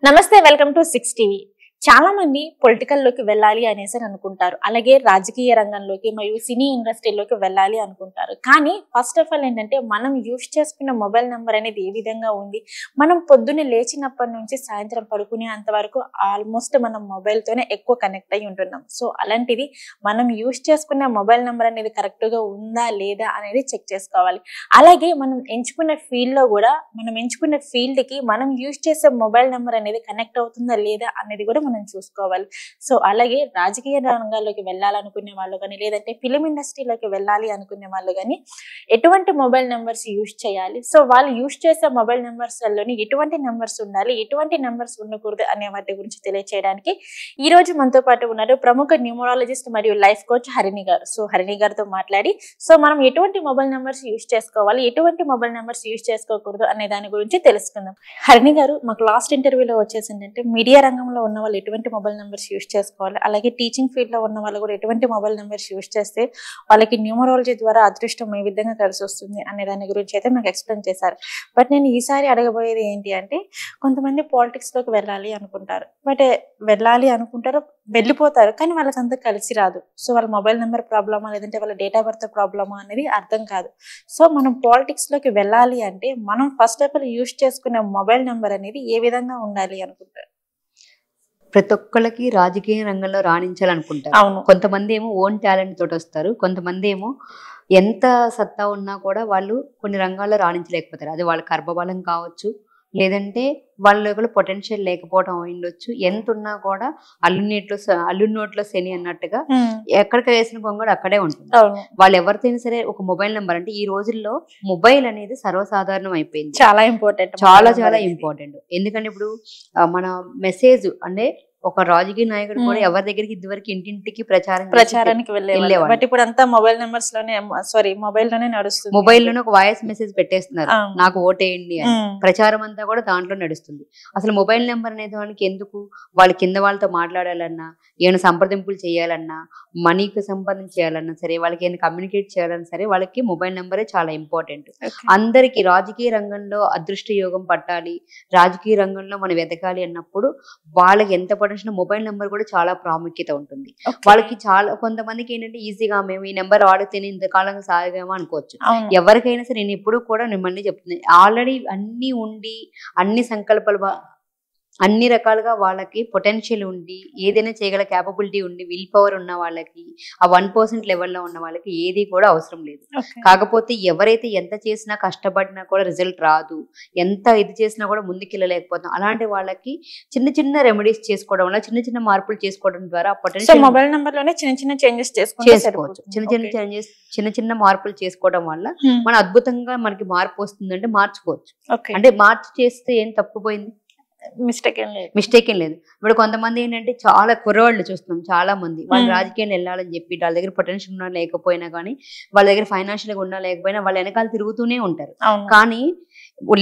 నమస్తే welcome to 6 TV. చాలా మంది పొలిటికల్ లోకి వెళ్ళాలి అనేసి అనుకుంటారు, అలాగే రాజకీయ రంగంలోకి మరియు సినీ ఇండస్ట్రీలోకి వెళ్ళాలి అనుకుంటారు. కానీ ఫస్ట్ ఆఫ్ ఆల్ ఏంటంటే మనం యూజ్ చేసుకున్న మొబైల్ నెంబర్ అనేది ఏ విధంగా ఉంది, మనం పొద్దున్నే లేచినప్పటి నుంచి సాయంత్రం పడుకునేంత వరకు ఆల్మోస్ట్ మనం మొబైల్ తోనే ఎక్కువ కనెక్ట్ అయి ఉంటున్నాం. సో అలాంటిది మనం యూజ్ చేసుకున్న మొబైల్ నెంబర్ అనేది కరెక్ట్ గా ఉందా లేదా అనేది చెక్ చేసుకోవాలి. అలాగే మనం ఎంచుకున్న ఫీల్డ్ లో కూడా మనం ఎంచుకున్న ఫీల్డ్ కి మనం యూజ్ చేసే మొబైల్ నెంబర్ అనేది కనెక్ట్ అవుతుందా లేదా అనేది కూడా మనం చూసుకోవాలి. సో అలాగే రాజకీయ రంగాల్లోకి వెళ్ళాలనుకునే వాళ్ళు కానీ, లేదంటే ఫిలిం ఇండస్ట్రీలోకి వెళ్ళాలి అనుకునే వాళ్ళు కానీ ఎటువంటి మొబైల్ నెంబర్స్ యూజ్ చేయాలి, సో వాళ్ళు యూజ్ చేసే మొబైల్ నెంబర్స్ లోని ఎటువంటి నెంబర్స్ ఉండాలి, ఎటువంటి నెంబర్స్ ఉండకూడదు అనే వాటి గురించి తెలియచేయడానికి ఈ రోజు మనతో పాటు ఉన్నారు ప్రముఖ న్యూమరాలజిస్ట్ మరియు లైఫ్ కోచ్ హరిణి గారు. సో హరిణి గారితో మాట్లాడి సో మనం ఎటువంటి మొబైల్ నెంబర్స్ యూజ్ చేసుకోవాలి, ఎటువంటి మొబైల్ నెంబర్స్ యూజ్ చేసుకోకూడదు అనే దాని గురించి తెలుసుకుందాం. హరిణి గారు, మాకు లాస్ట్ ఇంటర్వ్యూలో వచ్చేసి ఏంటంటే మీడియా రంగంలో ఉన్న వాళ్ళు ఎటువంటి మొబైల్ నెంబర్స్ యూజ్ చేసుకోవాలి, అలాగే టీచింగ్ ఫీల్డ్ లో ఉన్న వాళ్ళు కూడా ఎటువంటి మొబైల్ నెంబర్స్ యూజ్ చేస్తే వాళ్ళకి న్యూమరాలజీ ద్వారా అదృష్టం ఏ విధంగా కలిసి వస్తుంది అనే దాని గురించి అయితే నాకు ఎక్స్ప్లెయిన్ చేశారు. బట్ నేను ఈసారి అడగబోయేది ఏంటి అంటే, కొంతమంది పాలిటిక్స్ లోకి వెళ్ళాలి అనుకుంటారు, బట్ వెళ్ళిపోతారు కానీ వాళ్ళకి అంతా కలిసి రాదు. సో వాళ్ళ మొబైల్ నెంబర్ ప్రాబ్లమా లేదంటే వాళ్ళ డేట్ ఆఫ్ బర్త్ ప్రాబ్లమా అనేది అర్థం కాదు. సో మనం పాలిటిక్స్ లోకి వెళ్ళాలి అంటే మనం ఫస్ట్ ఆఫ్ ఆల్ యూజ్ చేసుకునే మొబైల్ నెంబర్ అనేది ఏ విధంగా ఉండాలి అనుకుంటారు? ప్రతి ఒక్కళ్ళకి రాజకీయ రంగంలో రాణించాలనుకుంటారు. అవును. కొంతమంది ఏమో ఓన్ టాలెంట్ తోటి వస్తారు, కొంతమంది ఏమో ఎంత సత్తా ఉన్నా కూడా వాళ్ళు కొన్ని రంగాల్లో రాణించలేకపోతారు. అది వాళ్ళ కర్మబలం కావచ్చు, లేదంటే వాళ్ళ లోపల పొటెన్షియల్ లేకపోవడం అయిండొచ్చు. ఎంత ఉన్నా కూడా అల్లు నోట్లో శని అన్నట్టుగా ఎక్కడికి వేసిన కొంగడు అక్కడే ఉంటుంది. వాళ్ళు ఎవరితోనే సరే ఒక మొబైల్ నెంబర్, అంటే ఈ రోజుల్లో మొబైల్ అనేది సర్వసాధారణం అయిపోయింది. చాలా ఇంపార్టెంట్, చాలా ఇంపార్టెంట్. ఎందుకంటే ఇప్పుడు మన మెసేజ్ అంటే ఒక రాజకీయ నాయకుడు కూడా ఎవరి దగ్గరికి ఇదివరకు ఇంటింటికి ప్రచారానికి వెళ్ళేవాళ్ళు. బట్ ఇప్పుడు అంతా మొబైల్ నెంబర్స్ లోనే మొబైల్లోనే నడుస్తుంది. మొబైల్లోనే ఒక వాయిస్ మెసేజ్ పెట్టేస్తున్నారు, నాకు ఓటేయండి అని. ప్రచారం అంతా కూడా దాంట్లో నడుస్తుంది. అసలు మొబైల్ నెంబర్ అనేది వాళ్ళకి ఎందుకు? వాళ్ళ కింద వాళ్ళతో మాట్లాడాలన్నా, ఏమైనా సంప్రదింపులు చేయాలన్నా, మనీకి సంపాదించాలన్నా సరే, వాళ్ళకి ఏమైనా కమ్యూనికేట్ చేయాలన్నా సరే, వాళ్ళకి మొబైల్ నెంబరే చాలా ఇంపార్టెంట్. అందరికి రాజకీయ రంగంలో అదృష్ట యోగం పట్టాలి, రాజకీయ రంగంలో మనం ఎదగాలి అన్నప్పుడు వాళ్ళకి ఎంత మొబైల్ నెంబర్ కూడా చాలా ప్రాముఖ్యత ఉంటుంది. వాళ్ళకి చాలా కొంతమందికి ఏంటంటే ఈజీగా మేము ఈ నెంబర్ వాడితేనే ఇంతకాలంగా సాగామా అనుకోవచ్చు. ఎవరికైనా సరే నేను ఎప్పుడు కూడా మిమ్మల్ని చెప్తున్నాను, ఆల్రెడీ అన్ని ఉండి అన్ని సంకల్పాలు అన్ని రకాలుగా వాళ్ళకి పొటెన్షియల్ ఉండి ఏదైనా చేయగల క్యాపబిలిటీ ఉండి విల్ పవర్ ఉన్న వాళ్ళకి, ఆ 1% లెవెల్లో ఉన్న వాళ్ళకి ఏది కూడా అవసరం లేదు. కాకపోతే ఎవరైతే ఎంత చేసినా కష్టపడినా కూడా రిజల్ట్ రాదు, ఎంత ఇది చేసినా కూడా ముందుకెళ్ళలేకపోతాం, అలాంటి వాళ్ళకి చిన్న చిన్న రెమెడీస్ చేసుకోవడం వల్ల, చిన్న చిన్న మార్పులు చేసుకోవడం ద్వారా పొటెన్షియల్ మొబైల్ నెంబర్ లోనే చిన్న చిన్న చేంజెస్ చేసుకోవచ్చు. చిన్న చిన్న మార్పులు చేసుకోవడం వల్ల మన అద్భుతంగా మనకి మార్పు వస్తుందంటే మార్చుకోవచ్చు. అంటే మార్చి చేస్తే ఏం తప్పుపోయింది, మిస్టేక్ ఏం లేదు. ఇప్పుడు కొంతమంది ఏంటంటే చాలా కుర్రవాళ్ళు చూస్తున్నాం, చాలా మంది వాళ్ళు రాజకీయాలు వెళ్ళాలని చెప్పి వాళ్ళ దగ్గర పొటెన్షియల్ ఉన్నా లేకపోయినా కానీ, వాళ్ళ దగ్గర ఫైనాన్షియల్ గా ఉన్నా లేకపోయినా వాళ్ళ వెనకాల తిరుగుతూనే ఉంటారు. కానీ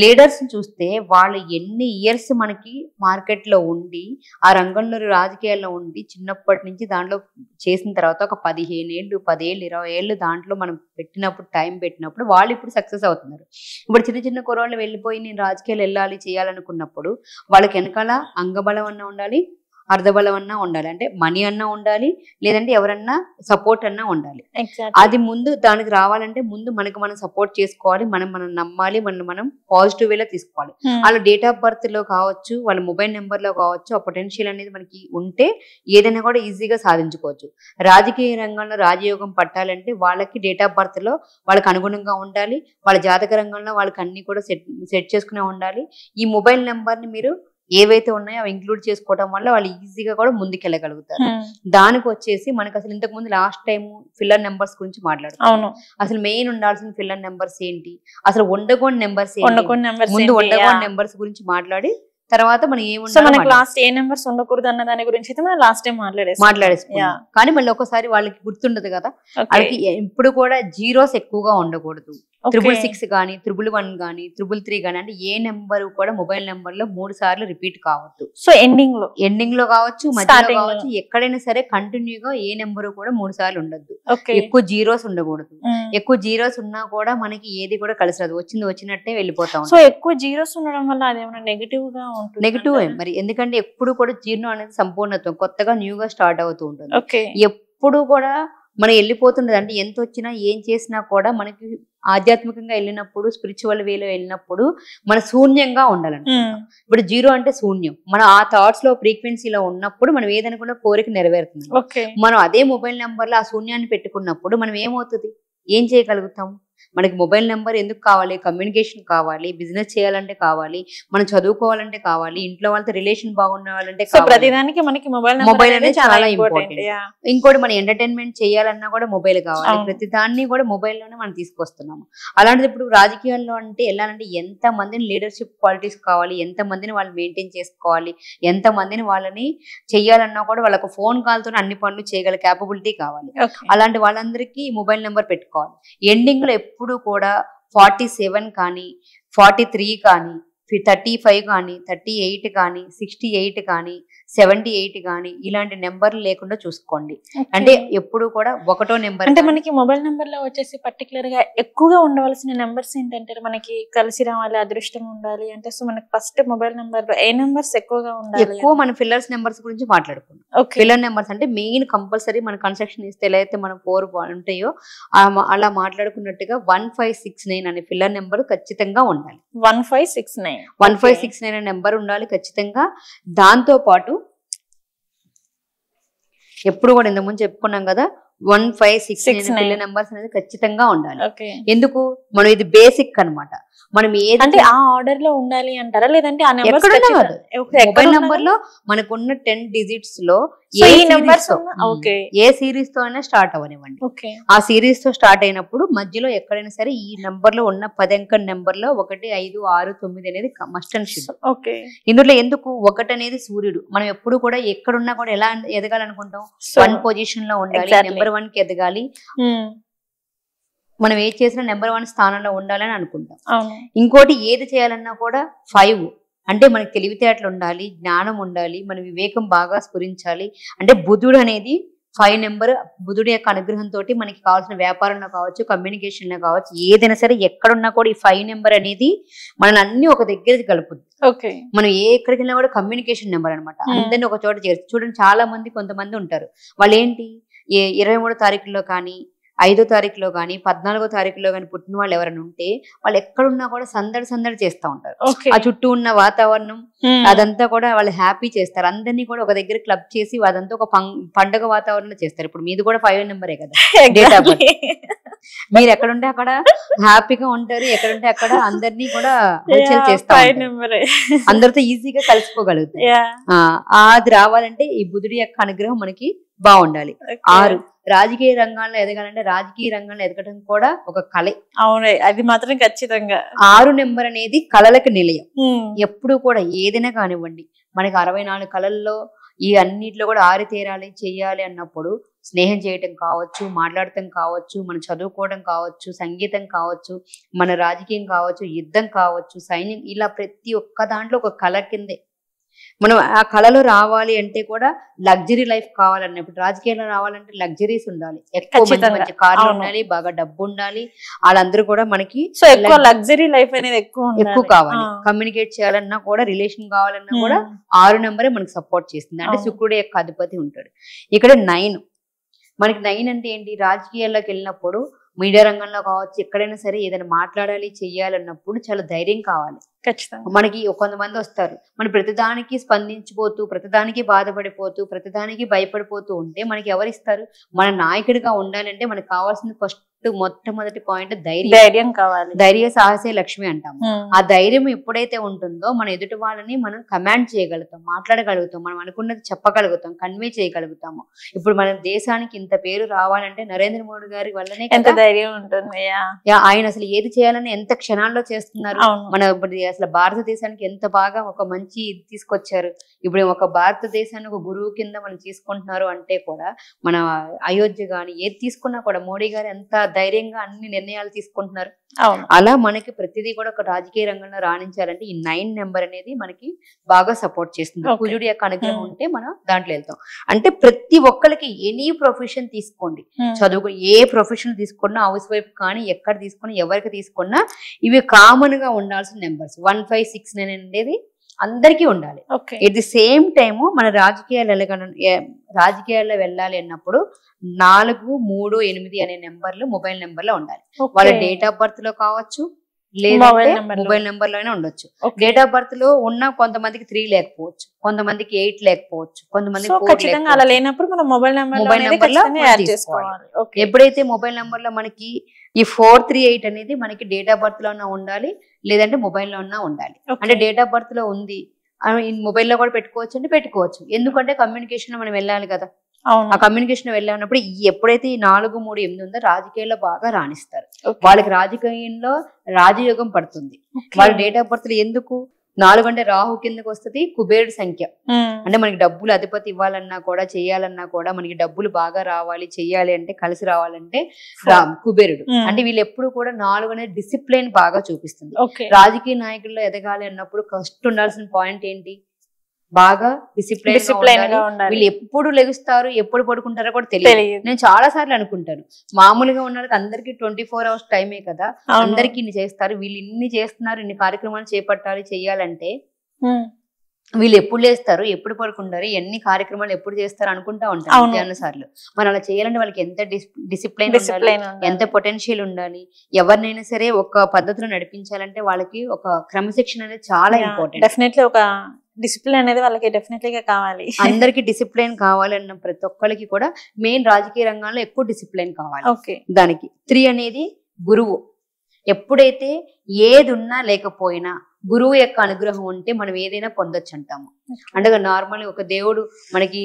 లీడర్స్ చూస్తే వాళ్ళు ఎన్ని ఇయర్స్ మనకి మార్కెట్ లో ఉండి ఆ రంగంలో రాజకీయాల్లో ఉండి చిన్నప్పటి నుంచి దాంట్లో చేసిన తర్వాత ఒక 15 ఏళ్ళు 10 ఏళ్ళు 20 ఏళ్ళు దాంట్లో మనం టైం పెట్టినప్పుడు వాళ్ళు ఇప్పుడు సక్సెస్ అవుతున్నారు. ఇప్పుడు చిన్న చిన్న కుర్రోళ్ళు వెళ్ళిపోయి నేను రాజకీయాలు వెళ్ళాలి చేయాలనుకున్నప్పుడు వాళ్ళకి వెనకాల అంగబలం అన్నా ఉండాలి, అర్ధబలం అన్నా ఉండాలి, అంటే మనీ అన్నా ఉండాలి, లేదంటే ఎవరన్నా సపోర్ట్ అన్నా ఉండాలి. అది ముందు దానికి రావాలంటే ముందు మనకు మనం సపోర్ట్ చేసుకోవాలి, మనం నమ్మాలి, మనం పాజిటివ్ వేలో తీసుకోవాలి. వాళ్ళ డేట్ ఆఫ్ బర్త్ లో కావచ్చు, వాళ్ళ మొబైల్ నెంబర్ లో కావచ్చు, ఆ పొటెన్షియల్ అనేది మనకి ఉంటే ఏదైనా కూడా ఈజీగా సాధించుకోవచ్చు. రాజకీయ రంగంలో రాజయోగం పట్టాలంటే వాళ్ళకి డేట్ ఆఫ్ బర్త్ లో వాళ్ళకి అనుగుణంగా ఉండాలి, వాళ్ళ జాతక రంగంలో వాళ్ళకి అన్ని కూడా సెట్ చేసుకునే ఉండాలి. ఈ మొబైల్ నెంబర్ ని మీరు ఏవైతే ఉన్నాయో అవి ఇంక్లూడ్ చేసుకోవడం వల్ల వాళ్ళు ఈజీగా కూడా ముందుకెళ్ళగలుగుతారు. దానికి వచ్చేసి మనకు అసలు ఇంతకు ముందు లాస్ట్ టైం ఫిల్లర్ నెంబర్స్ గురించి మాట్లాడుతాం. అసలు మెయిన్ ఉండాల్సిన ఫిల్లర్ నెంబర్స్ ఏంటి, అసలు ఉండకూడని నెంబర్స్ ముందు ఉండకూడని నెంబర్స్ గురించి మాట్లాడి తర్వాత మనం లాస్ట్ ఏ నెంబర్స్ ఉండకూడదు అన్న దాని గురించి అయితే మనం లాస్ట్ టైం మాట్లాడేసుకున్నాం. కానీ మళ్ళీ ఒకసారి వాళ్ళకి గుర్తుండదు కదా, వాళ్ళకి ఇప్పుడు కూడా జీరోస్ ఎక్కువగా ఉండకూడదు. 666 కానీ 111 కానీ 333 కానీ, అంటే ఏ నెంబర్ కూడా మొబైల్ నెంబర్ లో 3 సార్లు రిపీట్ కావద్దు. సో ఎండింగ్ లో కావచ్చు, మధ్యలో కావచ్చు, ఎక్కడైనా సరే కంటిన్యూగా ఏ నెంబర్ కూడా 3 సార్లు ఉండద్దు. ఎక్కువ జీరోస్ ఉండకూడదు. ఎక్కువ జీరోస్ ఉన్నా కూడా మనకి ఏది కూడా కలిసి రాదు, వచ్చినట్టే వెళ్ళిపోతాం. సో ఎక్కువ జీరోస్ ఉండడం వల్ల అదేమన్నా నెగటివ్ గా ఉంటుంది. నెగిటివ్ మరి, ఎందుకంటే ఎప్పుడు కూడా జీర్ణం అనేది సంపూర్ణత్వం, కొత్తగా న్యూగా స్టార్ట్ అవుతూ ఉంటుంది. ఎప్పుడు కూడా మనం వెళ్ళిపోతుండదు. అంటే ఎంత వచ్చినా ఏం చేసినా కూడా మనకి ఆధ్యాత్మికంగా వెళ్ళినప్పుడు, స్పిరిచువల్ వేలో వెళ్ళినప్పుడు మన శూన్యంగా ఉండాలంట. ఇప్పుడు 0 అంటే శూన్యం. మనం ఆ థాట్స్ లో ఫ్రీక్వెన్సీలో ఉన్నప్పుడు మనం ఏదనుకున్న కోరిక నెరవేరుతుంది. మనం అదే మొబైల్ నెంబర్ లో ఆ శూన్యాన్ని పెట్టుకున్నప్పుడు మనం ఏమవుతుంది, ఏం చేయగలుగుతాం? మనకి మొబైల్ నెంబర్ ఎందుకు కావాలి? కమ్యూనికేషన్ కావాలి, బిజినెస్ చేయాలంటే కావాలి, మనం చదువుకోవాలంటే కావాలి, ఇంట్లో వాళ్ళతో రిలేషన్ బాగుండాలంటే ప్రతిదానికి మనకి మొబైల్ అనేది చాలా ఇంపార్టెంట్. ఇంకోటి మనం ఎంటర్టైన్మెంట్ చేయాలన్నా కూడా మొబైల్ కావాలి. ప్రతి దాన్ని కూడా మొబైల్లోనే మనం తీసుకొస్తున్నాము. అలాంటిది ఇప్పుడు రాజకీయాల్లో అంటే వెళ్ళాలంటే ఎంత మందిని లీడర్షిప్ క్వాలిటీస్ కావాలి, ఎంత మందిని వాళ్ళు మెయింటైన్ చేసుకోవాలి, ఎంత మందిని వాళ్ళని చెయ్యాలన్నా కూడా వాళ్ళకు ఫోన్ కాల్ తో అన్ని పనులు చేయగల క్యాపబిలిటీ కావాలి. అలాంటి వాళ్ళందరికీ మొబైల్ నెంబర్ పెట్టుకోవాలి. ఎండింగ్ లో ఎప్పుడు కూడా 47 కానీ, 43 కానీ, 35 కానీ, 38 కానీ, 68 కానీ, 78 కానీ ఇలాంటి నెంబర్లు లేకుండా చూసుకోండి. అంటే ఎప్పుడు కూడా ఒకటో నెంబర్. అంటే మనకి మొబైల్ నెంబర్ లో వచ్చేసి పర్టికులర్ గా ఎక్కువగా ఉండవలసిన నెంబర్స్ ఏంటంటే, మనకి కలిసి రావాలి, అదృష్టం ఉండాలి అంటే, సో మనకి ఫస్ట్ మొబైల్ నెంబర్ లో ఏ నెంబర్స్ ఎక్కువగా ఉండాలి? ఎక్కువ మన ఫిల్లర్స్ నెంబర్స్ గురించి మాట్లాడుకున్నాం. ఫిల్లర్ నెంబర్స్ అంటే మెయిన్ కంపల్సరీ మన కన్స్ట్రక్షన్ ఇస్తే ఎలా అయితే మన 4 ఉంటాయో అలా మాట్లాడుకున్నట్టుగా 1569 అనే ఫిల్లర్ నెంబర్ ఖచ్చితంగా ఉండాలి. 1569 అనే నెంబర్ ఉండాలి ఖచ్చితంగా. దాంతో పాటు ఎప్పుడు కూడా ఇంతకుముందు చెప్పుకున్నాం కదా, 1569 నెంబర్స్ అనేది ఖచ్చితంగా ఉండాలి. ఎందుకు? మనం ఇది బేసిక్ అన్నమాట. మనం ఏదంటే ఆ ఆర్డర్ లో ఉండాలి అంటారా, లేదంటే మొబైల్ నంబర్ లో మనకున్న 10 డిజిట్స్ లో ఏ సిరీస్ తో అయినా స్టార్ట్ అవ్వనివ్వండి. ఆ సిరీస్ తో స్టార్ట్ అయినప్పుడు మధ్యలో ఎక్కడైనా సరే ఈ నెంబర్ లో ఉన్న 10 అంకెల నెంబర్ లో 1, 5, 6, 9 అనేది మస్ట్ అండ్ షుడ్. ఇందులో ఎందుకు? 1 అనేది సూర్యుడు. మనం ఎప్పుడు కూడా ఎక్కడున్నా కూడా ఎలా ఎదగాలనుకుంటాం? 1 పొజిషన్ లో ఉండాలి, నెంబర్ 1 కి ఎదగాలి. మనం ఏది చేసినా నెంబర్ 1 స్థానంలో ఉండాలని అనుకుంటాం. ఇంకోటి ఏది చేయాలన్నా కూడా 5 అంటే మనకి తెలివితేటలు ఉండాలి, జ్ఞానం ఉండాలి, మన వివేకం బాగా స్ఫురించాలి. అంటే బుధుడు అనేది 5 నెంబర్, బుధుడి యొక్క అనుగ్రహంతో మనకి కావాల్సిన వ్యాపారంలో కావచ్చు, కమ్యూనికేషన్ లో కావచ్చు, ఏదైనా సరే ఎక్కడున్నా కూడా ఈ 5 నెంబర్ అనేది మనల్ని అన్ని ఒక దగ్గర కలుపుద్ది. మనం ఎక్కడికి వెళ్ళినా కూడా కమ్యూనికేషన్ నెంబర్ అనమాట. అందరినీ ఒక చోట చేర్చి చూడండి. చాలా మంది కొంతమంది ఉంటారు, వాళ్ళు ఏంటి 23వ తారీఖులో కానీ, 5వ తారీఖులో కానీ, 14వ తారీఖులో కానీ పుట్టిన వాళ్ళు ఎవరైనా ఉంటే వాళ్ళు ఎక్కడున్నా కూడా సందడి చేస్తూ ఉంటారు. ఆ చుట్టూ ఉన్న వాతావరణం అదంతా కూడా వాళ్ళు హ్యాపీ చేస్తారు. అందరినీ కూడా ఒక దగ్గర క్లబ్ చేసి అదంతా ఒక పండుగ వాతావరణంలో చేస్తారు. ఇప్పుడు మీది కూడా 5 నెంబరే కదా డేట్ ఆఫ్ బర్త్. మీరు ఎక్కడుంటే అక్కడ హ్యాపీగా ఉంటారు, ఎక్కడుంటే అక్కడ అందరినీ కూడా హల్చల్ చేస్తారు, అందరితో ఈజీగా కలిసిపోగలుగుతారు. అది రావాలంటే ఈ బుధుడి యొక్క అనుగ్రహం మనకి బాగుండాలి. 6 రాజకీయ రంగాల్లో ఎదగాలంటే, రాజకీయ రంగంలో ఎదగడం కూడా ఒక కళ. అవునే, అది మాత్రం ఖచ్చితంగా. 6 నెంబర్ అనేది కళలకు నిలయం. ఎప్పుడు కూడా ఏదైనా కానివ్వండి, మనకి 64 కళల్లో ఈ అన్నిట్లో కూడా ఆరితేరాలి, చెయ్యాలి అన్నప్పుడు స్నేహం చేయటం కావచ్చు, మాట్లాడటం కావచ్చు, మనం చదువుకోవడం కావచ్చు, సంగీతం కావచ్చు, మన రాజకీయం కావచ్చు, యుద్ధం కావచ్చు, సైన్యం, ఇలా ప్రతి ఒక్క దాంట్లో ఒక కళ కిందే. మనం ఆ కళలో రావాలి అంటే కూడా లగ్జరీ లైఫ్ కావాలన్నప్పుడు, రాజకీయాల్లో రావాలంటే లగ్జరీస్ ఉండాలి, ఎక్కువ మంచి కార్లు ఉండాలి, బాగా డబ్బు ఉండాలి. వాళ్ళందరూ కూడా మనకి లగ్జరీ లైఫ్ అనేది ఎక్కువ కావాలి. కమ్యూనికేట్ చేయాలన్నా కూడా, రిలేషన్ కావాలన్నా కూడా 6 నెంబరే మనకి సపోర్ట్ చేస్తుంది. అంటే శుక్రుడు యొక్క అధిపతి ఉంటాడు. ఇక్కడ 9 మనకి 9 అంటే ఏంటి? రాజకీయాల్లోకి వెళ్ళినప్పుడు, మీడియా రంగంలో కావచ్చు, ఎక్కడైనా సరే ఏదైనా మాట్లాడాలి, చెయ్యాలన్నప్పుడు చాలా ధైర్యం కావాలి. మనకి కొంతమంది వస్తారు, మన ప్రతిదానికి స్పందించిపోతూ, ప్రతిదానికి బాధపడిపోతూ, ప్రతిదానికి భయపడిపోతూ ఉంటే మనకి ఎవరిస్తారు? మన నాయకుడిగా ఉండాలంటే మనకు కావాల్సిన మొట్టమొదటి పాయింట్ ధైర్యం కావాలి. ధైర్య సాహసే లక్ష్మి అంటాము. ఆ ధైర్యం ఎప్పుడైతే ఉంటుందో మన ఎదుటి వాళ్ళని మనం కమాండ్ చేయగలుగుతాం, మాట్లాడగలుగుతాం, మనం అనుకున్నది చెప్పగలుగుతాం, కన్వే చేయగలుగుతాము. ఇప్పుడు మన దేశానికి ఇంత పేరు రావాలంటే నరేంద్ర మోడీ గారి వల్లనే ఎంత ధైర్యం ఉంటుంది. ఆయన అసలు ఏది చేయాలని ఎంత క్షణాల్లో చేస్తున్నారు. మన అసలు భారతదేశానికి ఎంత బాగా ఒక మంచి తీసుకొచ్చారు. ఇప్పుడు ఒక భారతదేశాన్ని ఒక గురువు కింద మనం తీసుకుంటున్నారు అంటే కూడా, మన అయోధ్య గాని ఏది తీసుకున్నా కూడా మోడీ గారు ఎంత ధైర్యంగా అన్ని నిర్ణయాలు తీసుకుంటున్నారు. అలా మనకి ప్రతిదీ కూడా ఒక రాజకీయ రంగంలో రాణించాలంటే ఈ 9 నెంబర్ అనేది మనకి బాగా సపోర్ట్ చేస్తుంది. కుజుడి యొక్క అనుగ్రహం ఉంటే మనం దాంట్లో వెళ్తాం. అంటే ప్రతి ఒక్కరికి ఎనీ ప్రొఫెషన్ తీసుకోండి, చదువు ఏ ప్రొఫెషన్ తీసుకున్నా, హౌస్ వైఫ్ కానీ ఎక్కడ తీసుకున్నా, ఎవరికి తీసుకున్నా ఇవి కామన్ గా ఉండాల్సిన నెంబర్స్. 1569 అనేది అందరికీ ఉండాలి. ఎట్ ది సేమ్ టైము మన రాజకీయాల్లో వెళ్ళాలి అన్నప్పుడు 4, 3, 8 అనే నెంబర్లు మొబైల్ నెంబర్ లో ఉండాలి. వాళ్ళ డేట్ ఆఫ్ బర్త్ లో కావచ్చు, లేదంటే మొబైల్ నెంబర్ లోనే ఉండొచ్చు. డేట్ ఆఫ్ బర్త్ లో ఉన్న కొంతమందికి 3 లేకపోవచ్చు, కొంతమందికి 8 లేకపోవచ్చు, కొంతమందికి 4 అలా లేనప్పుడు మనం మొబైల్ నెంబర్ లో యాడ్ చేసుకోవాలి. ఎప్పుడైతే మొబైల్ నెంబర్ లో మనకి ఈ 438 అనేది మనకి డేట్ ఆఫ్ బర్త్ లో ఉండాలి, లేదంటే మొబైల్ లో ఉండాలి. అంటే డేట్ ఆఫ్ బర్త్ లో ఉంది మొబైల్ లో కూడా పెట్టుకోవచ్చు అంటే పెట్టుకోవచ్చు. ఎందుకంటే కమ్యూనికేషన్ లో మనం వెళ్ళాలి కదా. ఆ కమ్యూనికేషన్ వెళ్ళినప్పుడు ఎప్పుడైతే ఈ 4, 3, 8 ఉందో రాజకీయాల్లో బాగా రాణిస్తారు. వాళ్ళకి రాజకీయంలో రాజయోగం పడుతుంది. వాళ్ళ డేట్ ఆఫ్ బర్త్ లో ఎందుకు 4 అంటే రాహు కిందకి వస్తుంది, కుబేరుడు సంఖ్య. అంటే మనకి డబ్బులు అధిపతి ఇవ్వాలన్నా కూడా చేయాలన్నా కూడా మనకి డబ్బులు బాగా రావాలి, చెయ్యాలి అంటే కలిసి రావాలంటే కుబేరుడు. అంటే వీళ్ళు ఎప్పుడు కూడా 4 అనేది డిసిప్లిన్ బాగా చూపిస్తుంది. రాజకీయ నాయకుల్లో ఎదగాలి అన్నప్పుడు ఫస్ట్ ఉండాల్సిన పాయింట్ ఏంటి? బాగా డిసిప్లైన్ గా ఉండాలి. వీళ్ళు ఎప్పుడు లెగుస్తారు, ఎప్పుడు పడుకుంటారో కూడా తెలియదు. నేను చాలా సార్లు అనుకుంటాను, మామూలుగా ఉన్న వాళ్ళకి అందరికి 24 hours టైమే కదా, అందరికి ఇన్ని చేస్తారు, వీళ్ళు ఇన్ని చేస్తున్నారు, ఇన్ని కార్యక్రమాలు చేపట్టాలి చెయ్యాలంటే వీళ్ళు ఎప్పుడు లేస్తారు, ఎప్పుడు పడుకుంటారు, ఎన్ని కార్యక్రమాలు ఎప్పుడు చేస్తారు అనుకుంటా ఉంటారు చాలా సార్లు. మరి అలా చేయాలంటే వాళ్ళకి ఎంత డిసిప్లైన్ ఉండాలి, ఎంత పొటెన్షియల్ ఉండాలి. ఎవరినైనా సరే ఒక పద్ధతిలో నడిపించాలంటే వాళ్ళకి ఒక క్రమశిక్షణ అనేది చాలా ఇంపార్టెంట్. డెఫినెట్లీ ఒక డిసిప్లిన్ అనేది వాళ్ళకి డెఫినెట్లీగా కావాలి. అందరికి డిసిప్లిన్ కావాలన్న ప్రతి ఒక్కరికి కూడా మెయిన్ రాజకీయ రంగంలో ఎక్కువ డిసిప్లిన్ కావాలి. దానికి 3 అనేది గురువు. ఎప్పుడైతే ఏది ఉన్నా లేకపోయినా గురువు యొక్క అనుగ్రహం ఉంటే మనం ఏదైనా పొందొచ్చు అంటాము. అంటే నార్మల్ ఒక దేవుడు మనకి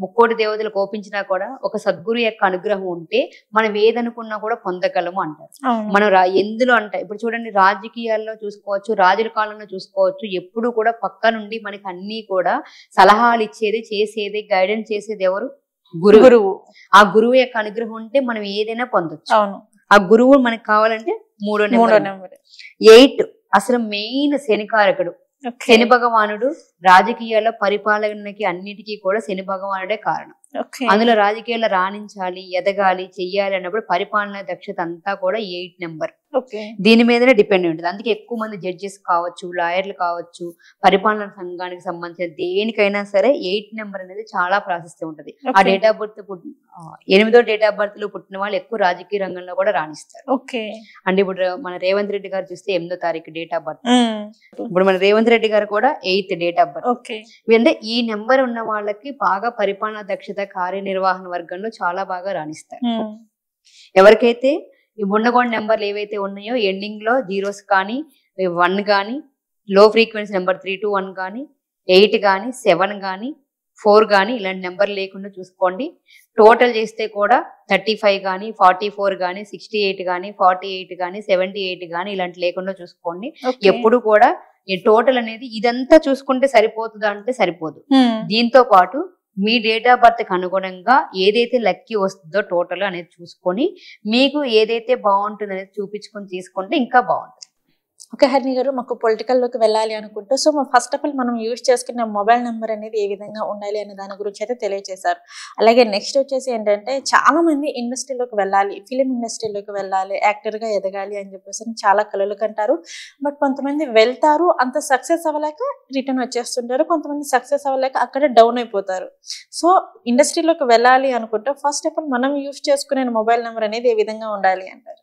30 దేవతలు కోపించినా కూడా ఒక సద్గురు యొక్క అనుగ్రహం ఉంటే మనం ఏదనుకున్నా కూడా పొందగలము అంటారు. మనం ఎందులో అంటే ఇప్పుడు చూడండి, రాజకీయాల్లో చూసుకోవచ్చు, రాజుల కాలంలో చూసుకోవచ్చు, ఎప్పుడు కూడా పక్క నుండి మనకి అన్ని కూడా సలహాలు ఇచ్చేది, చేసేది, గైడెన్స్ చేసేది ఎవరు? గురువు. ఆ గురువు యొక్క అనుగ్రహం ఉంటే మనం ఏదైనా పొందొచ్చు. ఆ గురువు మనకి కావాలంటే 3వ నెంబర్ 8 అసలు మెయిన్ శనికారకుడు. శని భగవానుడు రాజకీయాల్లో పరిపాలనకి అన్నిటికీ కూడా శని భగవానుడే కారణం. అందులో రాజకీయాల్లో రాణించాలి, ఎదగాలి, చెయ్యాలి అన్నప్పుడు పరిపాలన దక్షత అంతా కూడా 8 నెంబర్. దీని మీదనే డిపెండ్ ఉంటుంది. అందుకే ఎక్కువ మంది జడ్జెస్ కావచ్చు, లాయర్లు కావచ్చు, పరిపాలన సంఘానికి సంబంధించిన దేనికైనా సరే 8 నెంబర్ అనేది చాలా ప్రాశస్త్యం ఉంటుంది. ఆ డేట్ ఆఫ్ బర్త్ 8వ డేట్ ఆఫ్ బర్త్ లో పుట్టిన వాళ్ళు ఎక్కువ రాజకీయ రంగంలో కూడా రాణిస్తారు. అంటే ఇప్పుడు మన రేవంత్ రెడ్డి గారు చూస్తే 8వ తారీఖు డేట్ ఆఫ్ బర్త్. ఇప్పుడు మన రేవంత్ రెడ్డి గారు కూడా 8th డేట్ ఆఫ్ బర్త్. అంటే ఈ నెంబర్ ఉన్న వాళ్ళకి బాగా పరిపాలన దక్షత, కార్యనిర్వహణ వర్గంలో చాలా బాగా రాణిస్తారు. ఎవరికైతే ఈ ఉండగోడ నెంబర్లు ఏవైతే ఉన్నాయో ఎండింగ్ లో 0s కానీ 1 కానీ, లో ఫ్రీక్వెన్సీ నెంబర్ 3 to 1 కానీ, 8 కానీ, 7 కానీ, 4 కానీ ఇలాంటి నెంబర్ లేకుండా చూసుకోండి. టోటల్ చేస్తే కూడా 35 కానీ, 44 కానీ, 68 కానీ, 48 కానీ, 78 కానీ ఇలాంటి లేకుండా చూసుకోండి. ఎప్పుడు కూడా ఈ టోటల్ అనేది ఇదంతా చూసుకుంటే సరిపోతుందా అంటే సరిపోదు. దీంతో పాటు మీ డేట్ ఆఫ్ బర్త్ కి అనుగుణంగా ఏదైతే లక్కీ వస్తుందో టోటల్ అనేది చూసుకొని మీకు ఏదైతే బాగుంటుంది అనేది చూపించుకొని తీసుకుంటే ఇంకా బాగుంటుంది. ఓకే హరిణి గారు, మాకు పొలిటికల్లోకి వెళ్ళాలి అనుకుంటే సో ఫస్ట్ ఆఫ్ ఆల్ మనం యూజ్ చేసుకున్న మొబైల్ నెంబర్ అనేది ఏ విధంగా ఉండాలి అనే దాని గురించి అయితే తెలియజేశారు. అలాగే నెక్స్ట్ వచ్చేసి ఏంటంటే చాలా మంది ఇండస్ట్రీలోకి వెళ్ళాలి, ఫిలిం ఇండస్ట్రీలోకి వెళ్ళాలి, యాక్టర్గా ఎదగాలి అని చెప్పేసి చాలా కలలు కంటారు. బట్ కొంతమంది వెళ్తారు, అంత సక్సెస్ అవ్వలేక రిటర్న్ వచ్చేస్తుంటారు, కొంతమంది సక్సెస్ అవ్వలేక అక్కడ డౌన్ అయిపోతారు. సో ఇండస్ట్రీలోకి వెళ్ళాలి అనుకుంటే ఫస్ట్ ఆఫ్ ఆల్ మనం యూజ్ చేసుకునే మొబైల్ నెంబర్ అనేది ఏ విధంగా ఉండాలి అంటారు?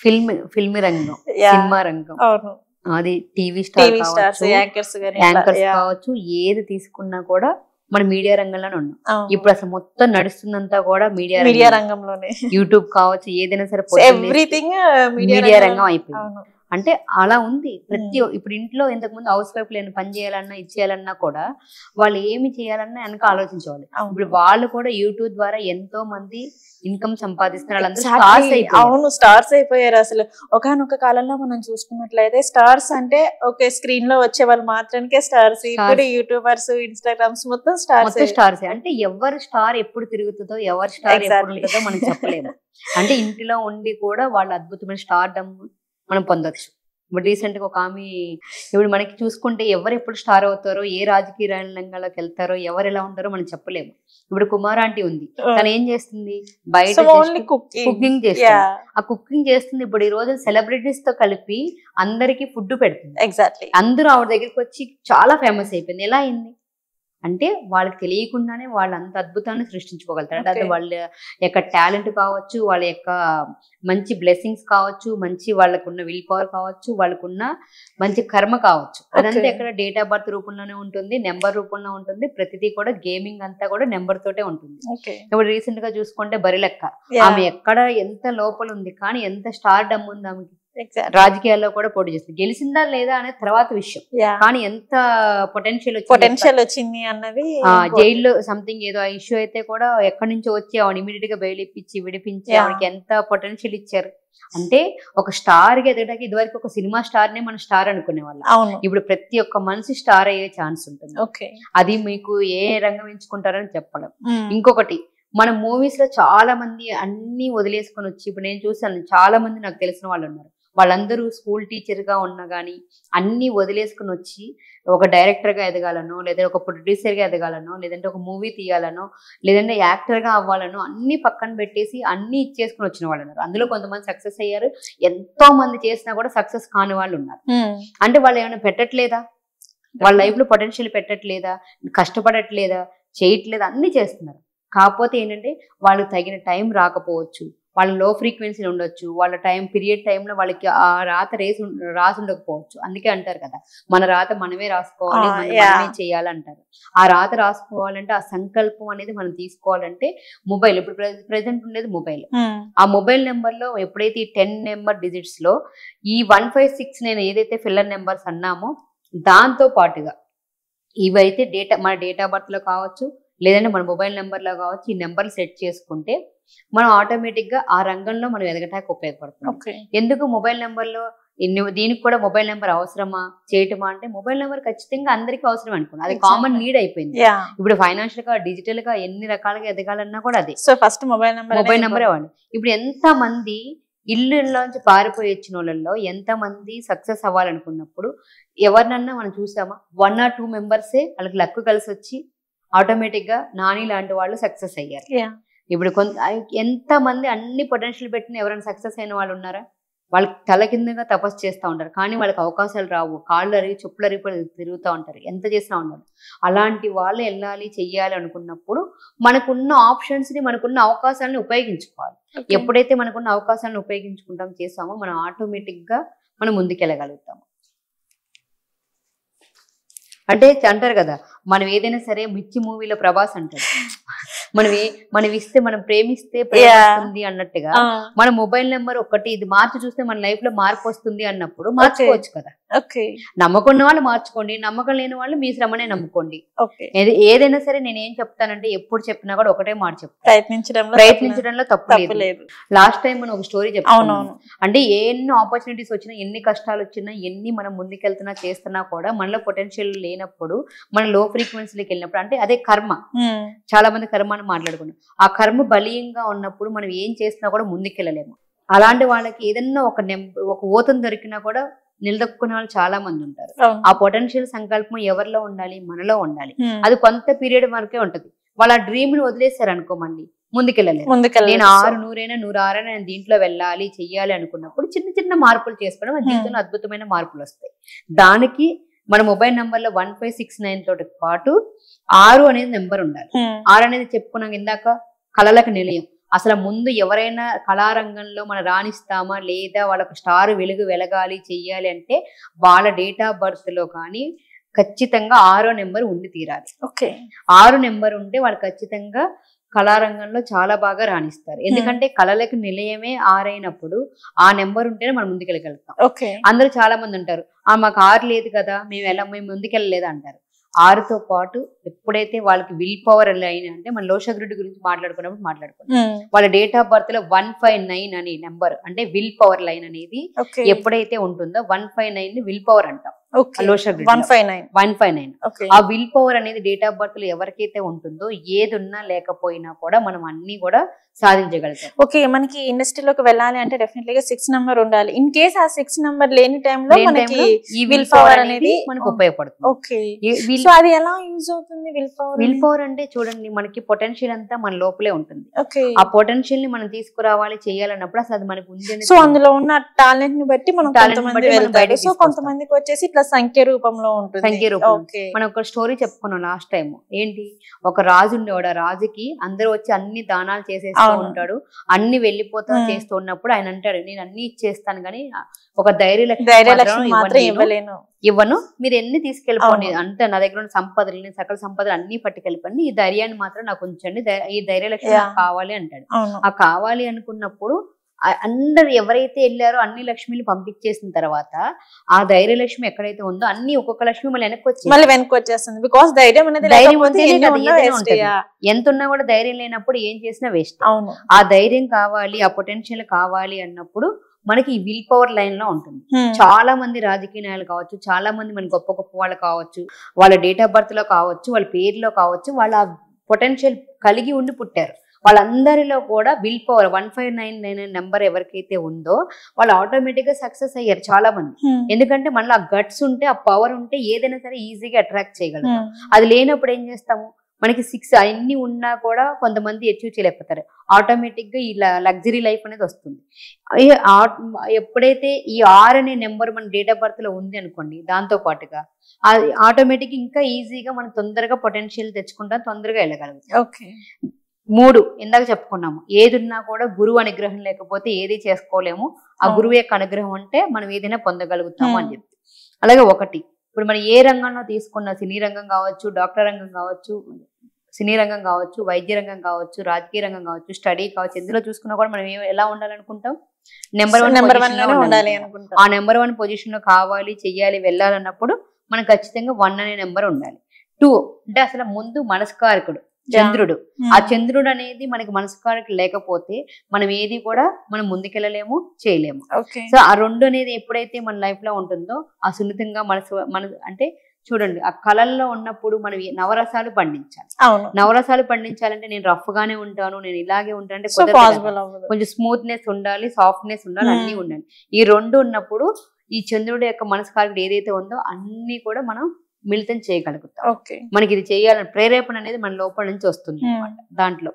ఫిల్మ్ రంగం, సినిమా రంగం, అది టీవీ స్టార్స్, యాంకర్స్ కావచ్చు, ఏది తీసుకున్నా కూడా మన మీడియా రంగంలోనే ఉన్నాం. ఇప్పుడు అసలు మొత్తం నడుస్తుందంతా కూడా మీడియా రంగంలోనే. యూట్యూబ్ కావచ్చు, ఏదైనా సరే ఎవ్రీథింగ్ మీడియా రంగం అయిపోయింది. అంటే అలా ఉంది. ఇప్పుడు ఇంట్లో ఇంతకు ముందు హౌస్ వైఫ్ లేని పని చేయాలన్నా ఇచ్చేయాలన్నా కూడా వాళ్ళు ఏమి చేయాలన్నా వెనక ఆలోచించేవాళ్ళు. ఇప్పుడు వాళ్ళు కూడా యూట్యూబ్ ద్వారా ఎంతో మంది ఇన్కమ్ సంపాదిస్తున్నారు. స్టార్స్ అయిపోయారు. అసలు ఒకనొక కాలంలో మనం చూసుకున్నట్లయితే స్టార్స్ అంటే ఓకే స్క్రీన్ లో వచ్చే వాళ్ళు మాత్రానికే స్టార్స్. ఇప్పుడు యూట్యూబర్స్, ఇన్స్టాగ్రామ్స్ మొత్తం స్టార్స్. అంటే ఎవరు స్టార్ ఎప్పుడు తిరుగుతుందో, ఎవరు స్టార్ ఎప్పుడు ఉంటుందో మనం చెప్పలేము. అంటే ఇంటిలో ఉండి కూడా వాళ్ళ అద్భుతమైన స్టార్డమ్ మనం పొందొచ్చు. ఇప్పుడు రీసెంట్ గా ఒక ఆమె ఇప్పుడు మనకి చూసుకుంటే ఎవరు ఎప్పుడు స్టార్ అవుతారో, ఏ రాజకీయ రంగంలోకి వెళ్తారో, ఎవరు ఎలా ఉంటారో మనం చెప్పలేము. ఇప్పుడు కుమార్ ఆంటీ ఉంది, తను ఏం చేస్తుంది, బయట కుకింగ్ చేస్తుంది. ఆ కుకింగ్ చేస్తుంది ఇప్పుడు ఈ రోజు సెలబ్రిటీస్ తో కలిపి అందరికి ఫుడ్ పెడుతుంది. ఎగ్జాక్ట్లీ, అందరూ ఆవిడ దగ్గరికి వచ్చి చాలా ఫేమస్ అయిపోయింది. ఎలా అయింది అంటే వాళ్ళకి తెలియకుండానే వాళ్ళు అంత అద్భుతాన్ని సృష్టించుకోగలుగుతారు. అంటే వాళ్ళ యొక్క టాలెంట్ కావచ్చు, వాళ్ళ యొక్క మంచి బ్లెస్సింగ్స్ కావచ్చు, మంచి వాళ్ళకున్న విల్ పవర్ కావచ్చు, వాళ్ళకున్న మంచి కర్మ కావచ్చు, అదంతా ఎక్కడ డేట్ ఆఫ్ బర్త్ రూపంలోనే ఉంటుంది, నెంబర్ రూపంలో ఉంటుంది. ప్రతిదీ కూడా గేమింగ్ అంతా కూడా నెంబర్ తోటే ఉంటుంది. ఇప్పుడు రీసెంట్ గా చూసుకుంటే బరిలెక్క, ఆమె ఎక్కడ ఎంత లోపల ఉంది కానీ ఎంత స్టార్ డమ్ ఉంది ఆమెకి. రాజకీయాల్లో కూడా పోటీ చేస్తుంది, గెలిచిందా లేదా అనే తర్వాత విషయం, కానీ ఎంత పొటెన్షియల్ వచ్చింది అన్నది. జైల్లో సంథింగ్ ఏదో ఇష్యూ అయితే కూడా ఎక్కడి నుంచో వచ్చి ఆవిడ ఇమీడియట్ గా బెయిల్ ఇప్పించి విడిపించి ఆవిడకి ఎంత పొటెన్షియల్ ఇచ్చారు. అంటే ఒక స్టార్ కి ఎదగడానికి ఇదివరకు ఒక సినిమా స్టార్ నే మనం స్టార్ అనుకునే వాళ్ళం, ఇప్పుడు ప్రతి ఒక్క మనిషి స్టార్ అయ్యే ఛాన్స్ ఉంటుంది. అది మీకు ఏ రంగం ఎంచుకుంటారని చెప్పడం. ఇంకొకటి, మన మూవీస్ లో చాలా మంది అన్ని వదిలేసుకొని వచ్చి, ఇప్పుడు నేను చూసాను చాలా మంది నాకు తెలిసిన వాళ్ళు ఉన్నారు, వాళ్ళందరూ స్కూల్ టీచర్ గా ఉన్నా గానీ అన్ని వదిలేసుకుని వచ్చి ఒక డైరెక్టర్ గా ఎదగాలనో, లేదంటే ఒక ప్రొడ్యూసర్ గా ఎదగాలనో, లేదంటే ఒక మూవీ తీయాలనో, లేదంటే యాక్టర్ గా అవ్వాలనో అన్ని పక్కన పెట్టేసి అన్ని ఇచ్చేసుకుని వచ్చిన వాళ్ళు ఉన్నారు. అందులో కొంతమంది సక్సెస్ అయ్యారు, ఎంతో మంది చేసినా కూడా సక్సెస్ కాని వాళ్ళు ఉన్నారు. అంటే వాళ్ళు ఏమైనా పెట్టట్లేదా, వాళ్ళ లైఫ్ లో పొటెన్షియల్ పెట్టట్లేదా, కష్టపడట్లేదా, చేయట్లేదా, అన్ని చేస్తున్నారు. కాకపోతే ఏంటంటే వాళ్ళకి తగిన టైం రాకపోవచ్చు, వాళ్ళ లో ఫ్రీక్వెన్సీ ఉండొచ్చు, వాళ్ళ పీరియడ్ టైంలో వాళ్ళకి ఆ రాత రాసి ఉండకపోవచ్చు. అందుకే అంటారు కదా, మన రాత మనమే రాసుకోవాలి, మనమే చేయాలంటారు. ఆ రాత రాసుకోవాలంటే ఆ సంకల్పం అనేది మనం తీసుకోవాలంటే మొబైల్, ఇప్పుడు ప్రెసెంట్ ఉండేది మొబైల్. ఆ మొబైల్ నెంబర్ లో ఎప్పుడైతే ఈ 10 నెంబర్ డిజిట్స్ లో ఈ 156 నేను ఏదైతే ఫిల్లర్ నెంబర్స్ అన్నామో దాంతో పాటుగా ఇవైతే మన డేట్ ఆఫ్ బర్త్ లో కావచ్చు, లేదంటే మన మొబైల్ నెంబర్ లో కావచ్చు, ఈ నెంబర్లు సెట్ చేసుకుంటే మనం ఆటోమేటిక్ గా ఆ రంగంలో మనం ఎదగటానికి ఉపయోగపడుతుంది. ఎందుకు మొబైల్ నెంబర్ లో దీనికి కూడా మొబైల్ నెంబర్ అవసరమా చేయటమా అంటే, మొబైల్ నెంబర్ ఖచ్చితంగా అందరికీ అవసరం అనుకోండి, అది కామన్ నీడ్ అయిపోయింది. ఇప్పుడు ఫైనాన్షియల్ గా, డిజిటల్ గా ఎన్ని రకాలుగా ఎదగాలన్నా కూడా అదే. సో ఫస్ట్ మొబైల్ నెంబర్ ఇవ్వండి. ఇప్పుడు ఎంత మంది ఇల్లులోంచి పారిపోయి వచ్చిన వాళ్ళల్లో ఎంత మంది సక్సెస్ అవ్వాలనుకున్నప్పుడు ఎవరినన్నా మనం చూసామా, 1 or 2 మెంబర్సే వాళ్ళకి లక్ కలిసి వచ్చి ఆటోమేటిక్ గా నాని లాంటి వాళ్ళు సక్సెస్ అయ్యారు. ఇప్పుడు ఎంత మంది అన్ని పొటెన్షియల్ పెట్టిన ఎవరైనా సక్సెస్ అయిన వాళ్ళు ఉన్నారా? వాళ్ళకి తల కిందగా తపస్సు చేస్తూ ఉంటారు, కానీ వాళ్ళకి అవకాశాలు రావు, కాళ్ళు అరిగి చెప్పులు అరిగి తిరుగుతూ ఉంటారు, ఎంత చేస్తూ ఉంటారు. అలాంటి వాళ్ళు వెళ్ళాలి చెయ్యాలి అనుకున్నప్పుడు మనకున్న ఆప్షన్స్ ని, మనకున్న అవకాశాలను ఉపయోగించుకోవాలి. ఎప్పుడైతే మనకున్న అవకాశాలను ఉపయోగించుకుంటాం చేస్తామో మనం ఆటోమేటిక్ గా మనం ముందుకెళ్ళగలుగుతాము. అంటే అంటారు కదా, మనం ఏదైనా సరే మిర్చి మూవీలో ప్రభాస్ అంటారు, మనం ఇస్తే, మనం ప్రేమిస్తే ప్రేమిస్తుంది అన్నట్టుగా మన మొబైల్ నెంబర్ ఒకటి ఇది మార్చి చూస్తే మన లైఫ్ లో మార్పు వస్తుంది అన్నప్పుడు మార్చుకోవచ్చు కదా. నమ్మకం ఉన్న వాళ్ళు మార్చుకోండి, నమ్మకం లేని వాళ్ళు మీ శ్రమనే నమ్ముకోండి. ఏదైనా సరే నేను ఏం చెప్తానంటే, ఎప్పుడు చెప్పినా కూడా ఒకటే మాట చెప్తాను, ప్రయత్నించడంలో తప్పు లేదు. లాస్ట్ టైం మనం ఒక స్టోరీ చెప్తాను, అంటే ఎన్ని ఆపర్చునిటీస్ వచ్చినా, ఎన్ని కష్టాలు వచ్చినా, ఎన్ని మనం ముందుకెళ్తున్నా చేస్తున్నా కూడా మనలో పొటెన్షియల్ లేనప్పుడు, మన లో ఫ్రీక్వెన్సీలోకి వెళ్ళినప్పుడు, అంటే అదే కర్మ. చాలా మంది కర్మ మాట్లాడుకున్నాం, ఆ కర్మ బలీయంగా ఉన్నప్పుడు మనం ఏం చేసినా కూడా ముందుకెళ్ళలేము. అలాంటి వాళ్ళకి ఏదన్నా ఒక ఓతం దొరికినా కూడా నిలదొక్కునే వాళ్ళు చాలా మంది ఉంటారు. ఆ పొటెన్షియల్ సంకల్పం ఎవరిలో ఉండాలి, మనలో ఉండాలి. అది కొంత పీరియడ్ వరకే ఉంటది. వాళ్ళ డ్రీమ్ ని వదిలేశారు అనుకో, మళ్ళీ ముందుకెళ్ళలేదు. నేను 100 నేను దీంట్లో వెళ్ళాలి చెయ్యాలి అనుకున్నప్పుడు చిన్న చిన్న మార్పులు చేసుకోవడం మన జీవితంలో అద్భుతమైన మార్పులు వస్తాయి. దానికి మన మొబైల్ నెంబర్ లో 1569 తోటి పాటు 6 అనేది నెంబర్ ఉండాలి. 6 అనేది చెప్పుకున్నాం ఇందాక, కళలకు నిలయం. అసలు ముందు ఎవరైనా కళారంగంలో మనం రాణిస్తామా లేదా, వాళ్ళకు స్టార్ వెలగాలి చెయ్యాలి అంటే వాళ్ళ డేట్ ఆఫ్ బర్త్ లో కానీ ఖచ్చితంగా 6వ నెంబర్ ఉండి తీరాలి. 6 నెంబర్ ఉంటే వాళ్ళు ఖచ్చితంగా కళారంగంలో చాలా బాగా రాణిస్తారు. ఎందుకంటే కళలకు నిలయమే 6 అయినప్పుడు ఆ నెంబర్ ఉంటేనే మనం ముందుకెళ్ళగలుగుతాం. అందరూ చాలా మంది అంటారు, మాకు 6 లేదు కదా, మేము ముందుకెళ్ళలేదు అంటారు. 6తో పాటు ఎప్పుడైతే వాళ్ళకి విల్ పవర్ లైన్, అంటే మన లోషగ్రుడి గురించి మాట్లాడుకున్నాం, వాళ్ళ డేట్ ఆఫ్ బర్త్ లో 159 అనే నెంబర్, అంటే విల్ పవర్ లైన్ అనేది ఎప్పుడైతే ఉంటుందో 159 ని విల్ పవర్ అంటాం. లో షుగర్ 159. ఆ విల్ పవర్ అనేది డేట్ ఆఫ్ బర్త్ లో ఎవరికైతే ఉంటుందో ఏది ఉన్నా లేకపోయినా కూడా మనం అన్ని కూడా సాధించగలుగుతాం. ఓకే, మనకి ఇండస్ట్రీలోకి వెళ్ళాలి అంటే డెఫినెట్లీగా 6 నెంబర్ ఉండాలి. ఇన్ కేస్ ఆ 6 నెంబర్ లేని టైంలో మనకి ఈ విల్ పవర్ అనేది మనకు ఉపయోగపడుతుంది. ఓకే, సో అది ఎలా యూజ్ అవుతుంది విల్ పవర్? విల్ పవర్ అంటే చూడండి, మనకి పొటెన్షియల్ అంతా మన లోపలే ఉంటుంది. ఓకే, ఆ పొటెన్షియల్ ని మనం తీసుకురావాలి చేయాలన్నప్పుడు అసలు అది మనకు ఉంది. సో అందులో ఉన్న టాలెంట్ ని బట్టి మనం కొంతమంది వెళ్తారు. సో కొంతమందికి వచ్చేసి ఇట్లా సంఖ్య రూపంలో ఉంటుంది. సంఖ్య రూపం. మనం ఒక స్టోరీ చెప్పుకున్నాం లాస్ట్ టైం. ఏంటి, ఒక రాజు ఉండేవాడు. ఆ రాజుకి అందరూ వచ్చి అన్ని దానాలు చేసేస్తూ ఉంటాడు, అన్ని వెళ్ళిపోతా చేస్తూ ఉన్నప్పుడు ఆయన అంటాడు, నేను అన్ని ఇచ్చేస్తాను కానీ ఒక ధైర్యలక్ష్మి మాత్రం ఇవ్వను, మీరు ఎన్ని తీసుకెళ్ళిపోండి అంటే నా దగ్గర ఉన్న సంపదలు సకల సంపదలు అన్ని పట్టుకెళ్ళిపోండి, ఈ ధైర్యాన్ని మాత్రం నాకు ఉంచండి, ఈ ధైర్యలక్ష్మి నాకు కావాలి అంటాడు. ఆ కావాలి అనుకున్నప్పుడు అందరు ఎవరైతే వెళ్ళారో అన్ని లక్ష్మిని పంపించేసిన తర్వాత ఆ ధైర్యలక్ష్మి ఎక్కడైతే ఉందో అన్ని ఒక్కొక్క లక్ష్మి మళ్ళీ వెనక్కి వచ్చేస్తుంది. బికాస్ ధైర్యం ఎంత ఉన్నా కూడా ధైర్యం లేనప్పుడు ఏం చేసినా వేస్ట్. ఆ ధైర్యం కావాలి, ఆ పొటెన్షియల్ కావాలి అన్నప్పుడు మనకి ఈ విల్ పవర్ లైన్ లో ఉంటుంది. చాలా మంది రాజకీయ నాయకులు కావచ్చు, చాలా మంది మన గొప్ప గొప్ప వాళ్ళు కావచ్చు, వాళ్ళ డేట్ ఆఫ్ బర్త్ లో కావచ్చు, వాళ్ళ పేరులో కావచ్చు, వాళ్ళ పొటెన్షియల్ కలిగి ఉండి పుట్టారు. వాళ్ళందరిలో కూడా విల్ పవర్ 1599 నెంబర్ ఎవరికైతే ఉందో వాళ్ళు ఆటోమేటిక్ గా సక్సెస్ అయ్యారు చాలా మంది. ఎందుకంటే మనలో ఆ గట్స్ ఉంటే, ఆ పవర్ ఉంటే ఏదైనా సరే ఈజీగా అట్రాక్ట్ చేయగలుగుతాం. అది లేనప్పుడు ఏం చేస్తాము, మనకి 6 అన్ని ఉన్నా కూడా కొంతమంది అచీవ్ చేయలేకపోతారు. ఆటోమేటిక్ గా ఈ లగ్జరీ లైఫ్ అనేది వస్తుంది. ఎప్పుడైతే ఈ 6 అనే నెంబర్ మన డేట్ ఆఫ్ బర్త్ లో ఉంది అనుకోండి, దాంతో పాటుగా అది ఆటోమేటిక్ ఇంకా ఈజీగా మనం తొందరగా పొటెన్షియల్ తెచ్చుకుంటాం, తొందరగా వెళ్ళగలుగుతాం. ఓకే, 3 ఇందాక చెప్పుకున్నాము, ఏది ఉన్నా కూడా గురువు అనుగ్రహం లేకపోతే ఏది చేసుకోలేము. ఆ గురువు యొక్క అనుగ్రహం ఉంటే మనం ఏదైనా పొందగలుగుతాము అని చెప్పి. అలాగే 1 ఇప్పుడు మనం ఏ రంగంలో తీసుకున్నా, సినీ రంగం కావచ్చు, డాక్టర్ రంగం కావచ్చు, సినీ రంగం కావచ్చు, వైద్య రంగం కావచ్చు, రాజకీయ రంగం కావచ్చు, స్టడీ కావచ్చు, ఎందులో చూసుకున్నా కూడా మనం ఎలా ఉండాలనుకుంటాం, నెంబర్ 1 ఉండాలి అనుకుంటాం. ఆ నెంబర్ 1 పొజిషన్ లో కావాలి, చెయ్యాలి, వెళ్ళాలన్నప్పుడు మనకు ఖచ్చితంగా 1 అనే నెంబర్ ఉండాలి. 2 అంటే అసలు ముందు మనస్కారకుడు చంద్రుడు. ఆ చంద్రుడు అనేది మనకి మనస్కారకుడు లేకపోతే మనం ఏది కూడా మనం ముందుకెళ్ళలేము, చేయలేము. సో ఆ 2 అనేది ఎప్పుడైతే మన లైఫ్ లో ఉంటుందో ఆ సున్నితంగా మన అంటే చూడండి, ఆ కళల్లో ఉన్నప్పుడు మనం నవరసాలు పండించాలి. నవరసాలు పండించాలంటే నేను రఫ్ గానే ఉంటాను, నేను ఇలాగే ఉంటాను అంటే కొంచెం స్మూత్నెస్ ఉండాలి, సాఫ్ట్నెస్ ఉండాలి, అన్ని ఉండాలి. ఈ 2 ఉన్నప్పుడు ఈ చంద్రుడి యొక్క మనస్కారకుడు ఏదైతే ఉందో అన్ని కూడా మనం మిళితం చేయగలుగుతాం. మనకి ఇది చేయాలని ప్రేరేపణ అనేది మన లోపల నుంచి వస్తుంది అన్నమాట. దాంట్లో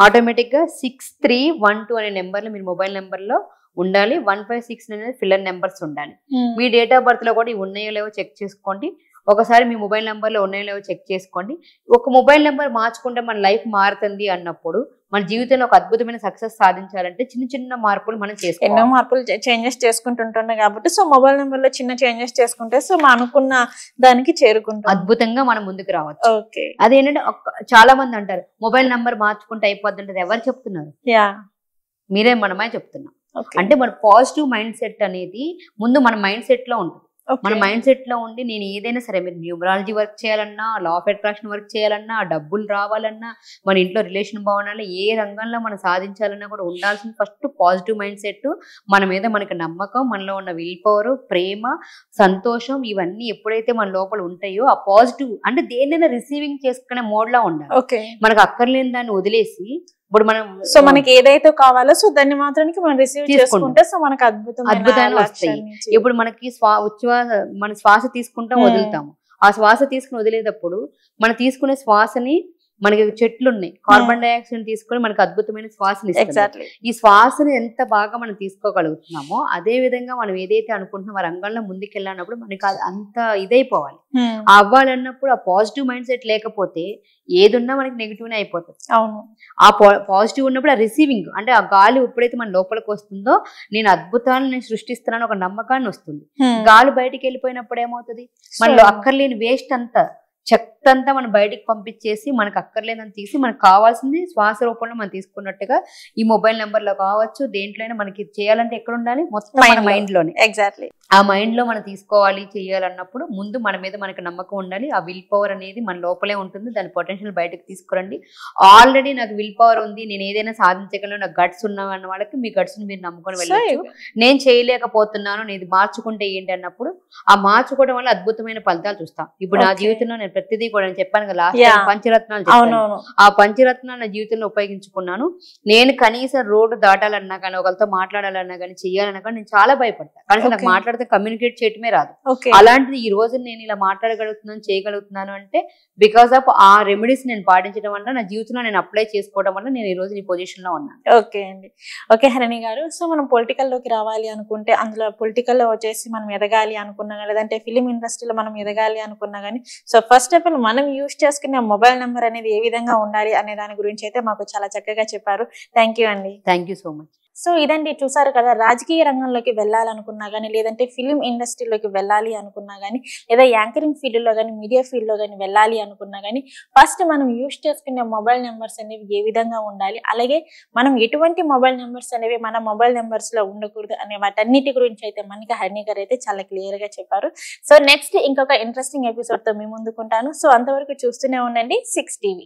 ఆటోమేటిక్ గా 6312 అనే నెంబర్లు మీరు మొబైల్ నెంబర్ లో ఉండాలి. 156 అనేది ఫిల్లర్ నెంబర్స్ ఉండాలి. మీ డేట్ ఆఫ్ బర్త్ లో కూడా ఇవి ఉన్నాయో లేవో చెక్ చేసుకోండి. ఒకసారి మీ మొబైల్ నెంబర్ లో ఉన్నాయో లేవో చెక్ చేసుకోండి. ఒక మొబైల్ నెంబర్ మార్చుకుంటే మన లైఫ్ మారుతుంది అన్నప్పుడు మన జీవితంలో ఒక అద్భుతమైన సక్సెస్ సాధించాలంటే చిన్న చిన్న మార్పులు మనం చేసుకోవాలి. ఎన్నో మార్పులు చేంజెస్ చేసుకుంటుంటున్నాం కాబట్టి సో మొబైల్ నెంబర్ లో చిన్న చేంజెస్ చేసుకుంటే సో మనం అనుకున్న దానికి చేరుకుంటాం, అద్భుతంగా మనం ముందుకు రావచ్చు. అదేంటంటే చాలా మంది అంటారు మొబైల్ నెంబర్ మార్చుకుంటే అయిపోద్ది అంటే ఎవరు చెప్తున్నారు? మీరే మనమే చెప్తున్నాం. అంటే మన పాజిటివ్ మైండ్ సెట్ అనేది ముందు మన మైండ్ సెట్ లో ఉంటుంది. మన మైండ్ సెట్ లో ఉండి నేను ఏదైనా సరే, మీరు న్యూమరాలజీ వర్క్ చేయాలన్నా, లా ఆఫ్ అట్రాక్షన్ వర్క్ చేయాలన్నా, డబ్బులు రావాలన్నా, మన ఇంట్లో రిలేషన్ బాగుండాలి, ఏ రంగంలో మనం సాధించాలన్నా కూడా ఉండాల్సిన ఫస్ట్ పాజిటివ్ మైండ్ సెట్, మన మీద మనకి నమ్మకం, మనలో ఉన్న విల్ పవర్, ప్రేమ, సంతోషం, ఇవన్నీ ఎప్పుడైతే మన లోపల ఉంటాయో ఆ పాజిటివ్ అంటే దేన్నైనా రిసీవింగ్ చేసుకునే మోడ్ లా ఉండాలి. మనకు అక్కర్లేని దాన్ని వదిలేసి ఇప్పుడు మనం సో మనకి ఏదైతే కావాలో సో దాన్ని మాత్రానికి మనం రిసీవ్ చేసుకుంటే సో మనకు అద్భుతాలు వస్తాయి. ఇప్పుడు మనకి మన శ్వాస తీసుకుంటాం, వదులుతాము. ఆ శ్వాస తీసుకుని వదిలేటప్పుడు మనం తీసుకునే శ్వాసని మనకి చెట్లు ఉన్నాయి, కార్బన్ డైఆక్సైడ్ తీసుకొని మనకు అద్భుతమైన శ్వాసని ఇస్తుంది. ఈ శ్వాసని ఎంత బాగా మనం తీసుకోగలుగుతున్నామో అదే విధంగా మనం ఏదైతే అనుకుంటున్నామో ఆ రంగంలో ముందుకెళ్ళినప్పుడు మనకి అంత ఇదైపోవాలి. అవ్వాలన్నప్పుడు ఆ పాజిటివ్ మైండ్ సెట్ లేకపోతే ఏదున్నా మనకి నెగిటివ్ అయిపోతుంది. ఆ పాజిటివ్ ఉన్నప్పుడు ఆ రిసీవింగ్ అంటే ఆ గాలి ఎప్పుడైతే మన లోపలికి వస్తుందో నేను అద్భుతాలను నేను సృష్టిస్తున్నాను ఒక నమ్మకాన్ని వస్తుంది. గాలి బయటికి వెళ్ళిపోయినప్పుడు ఏమవుతుంది, మనలో అక్కర్లేని వేస్ట్ అంతా చెత్త చెత్త అంతా మనం బయటికి పంపించేసి మనకు అక్కర్లేదని తీసి మనకు కావాల్సింది శ్వాస రూపంలో మనం తీసుకున్నట్టుగా ఈ మొబైల్ నెంబర్ లో కావచ్చు దేంట్లోనే మనకి చేయాలంటే ఎక్కడ ఉండాలి, మొత్తం మన మైండ్ లోనే. ఎగ్జాక్ట్లీ ఆ మైండ్ లో మనం తీసుకోవాలి చేయాలన్నప్పుడు ముందు మన మీద మనకి నమ్మకం ఉండాలి. ఆ విల్ పవర్ అనేది మన లోపలే ఉంటుంది, దాని పొటెన్షియల్ బయటకు తీసుకురండి. ఆల్రెడీ నాకు విల్ పవర్ ఉంది, నేను ఏదైనా సాధించగలను, నాకు గట్స్ ఉన్నావు అన్న వాళ్ళకి మీ గట్స్ ని మీరు నమ్ముకొని వెళ్ళచ్చు. నేను చేయలేకపోతున్నాను, నేను ఇది మార్చుకుంటే ఏంటి అన్నప్పుడు ఆ మార్చుకోవడం వల్ల అద్భుతమైన ఫలితాలు చూస్తాం. ఇప్పుడు నా జీవితంలో నేను ప్రతిదీ కూడా నేను చెప్పాను కదా లాస్ట్ టైం పంచరత్నాలు చెప్పాను, ఆ పంచరత్నాలు నా జీవితంలో ఉపయోగించుకున్నాను. నేను కనీసం రోడ్డు దాటాలన్నా కానీ ఒకరితో మాట్లాడాలన్నా కానీ చెయ్యాలన్నా కానీ నేను చాలా భయపడతాను, కానీ నాకు మాట్లాడితే కమ్యూనికేట్ చేయటమే రాదు. అలాంటిది ఈ రోజు నేను ఇలా మాట్లాడగలుగుతున్నాను చేయగలుగుతున్నాను అంటే బికాస్ ఆఫ్ ఆ రెమెడీస్ నేను పాటించడం వల్ల నా జీవితంలో నేను అప్లై చేసుకోవడం వల్ల నేను ఈ రోజు ఈ పొజిషన్ లో ఉన్నాను. ఓకే అండి, ఓకే హరిణి గారు. సో మనం పొలిటికల్ లోకి రావాలి అనుకుంటే అందులో పొలిటికల్ లో వచ్చేసి మనం ఎదగాలి అనుకున్నా లేదంటే ఫిలిం ఇండస్ట్రీలో మనం ఎదగాలి అనుకున్నా కానీ సో ఫస్ట్ ఆఫ్ ఆల్ మనం యూజ్ చేసుకునే మొబైల్ నెంబర్ అనేది ఏ విధంగా ఉండాలి అనే దాని గురించి అయితే మాకు చాలా చక్కగా చెప్పారు. థ్యాంక్ యూ అండి. Thank you so much. So ఇదండి, చూసారు కదా, రాజకీయ రంగంలోకి వెళ్ళాలనుకున్నా కానీ లేదంటే ఫిలిం ఇండస్ట్రీలోకి వెళ్ళాలి అనుకున్నా కానీ లేదా యాంకరింగ్ ఫీల్డ్లో కానీ మీడియా ఫీల్డ్లో కానీ వెళ్ళాలి అనుకున్నా కానీ ఫస్ట్ మనం యూజ్ చేసుకునే మొబైల్ నెంబర్స్ అనేవి ఏ విధంగా ఉండాలి, అలాగే మనం ఎటువంటి మొబైల్ నెంబర్స్ అనేవి మన మొబైల్ నెంబర్స్లో ఉండకూడదు అనే వాటన్నిటి గురించి అయితే మనకి హరిణి గారు అయితే చాలా క్లియర్గా చెప్పారు. సో నెక్స్ట్ ఇంకొక ఇంట్రెస్టింగ్ ఎపిసోడ్తో మీ ముందుకుంటాను. సో అంతవరకు చూస్తూనే ఉండండి 6 TV.